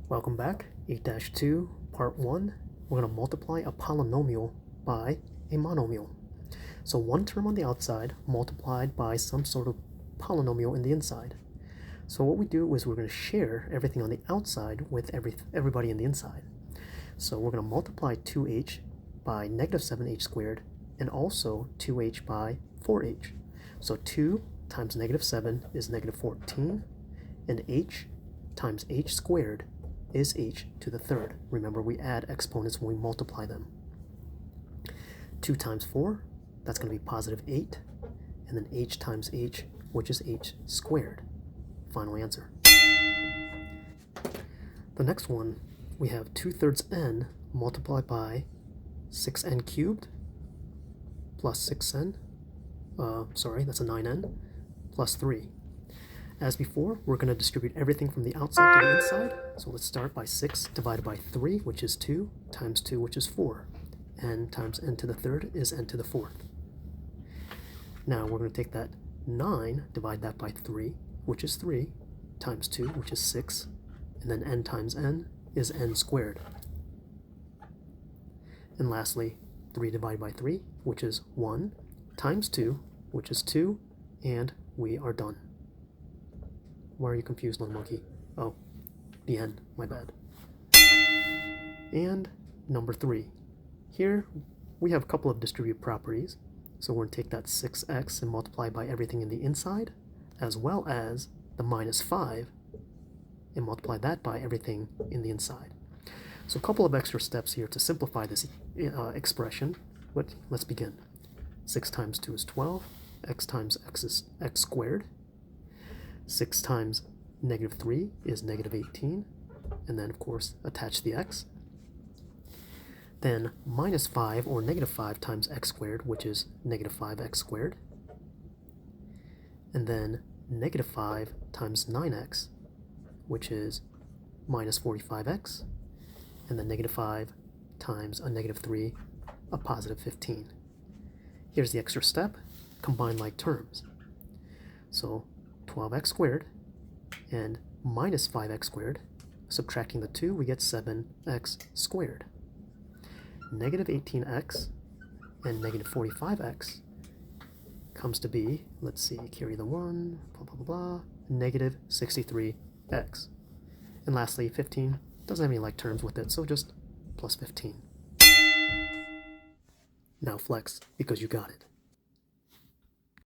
Welcome back, 8-2, part 1. We're going to multiply a polynomial by a monomial. So one term on the outside multiplied by some sort of polynomial in the inside. So what we do is we're going to share everything on the outside with everybody in the inside. So we're going to multiply 2h by negative 7h squared and also 2h by 4h. So 2 times negative 7 is negative 14, and h times h squared is h to the third. Remember, we add exponents when we multiply them. 2 times 4, that's going to be positive 8, and then h times h, which is h squared. Final answer. The next one, we have 2/3 n multiplied by 6n cubed plus 6n, that's a 9n, plus 3. As before, we're going to distribute everything from the outside to the inside. So let's start by 6 divided by 3, which is 2, times 2, which is 4. N times n to the third is n to the fourth. Now we're going to take that 9, divide that by 3, which is 3, times 2, which is 6, and then n times n is n squared. And lastly, 3 divided by 3, which is 1, times 2, which is 2, and we are done. Why are you confused, little monkey? Oh, the n, my bad. And number 3. Here, we have a couple of distributive properties. So we're going to take that 6x and multiply by everything in the inside, as well as the minus 5, and multiply that by everything in the inside. So a couple of extra steps here to simplify this expression. But let's begin. 6 times 2 is 12. X times x is x squared. 6 times negative 3 is negative 18. And then, of course, attach the x. Then minus 5 or negative 5 times x squared, which is negative 5x squared. And then negative 5 times 9x, which is minus 45x. And then negative 5 times a negative 3, a positive 15. Here's the extra step, combine like terms. So 12x squared and minus 5x squared, subtracting the 2, we get 7x squared. Negative 18x and negative 45x comes to be, let's see, carry the 1, blah, blah, blah, blah, negative 63x. And lastly, 15 doesn't have any like terms with it, so just plus 15. Now flex, because you got it.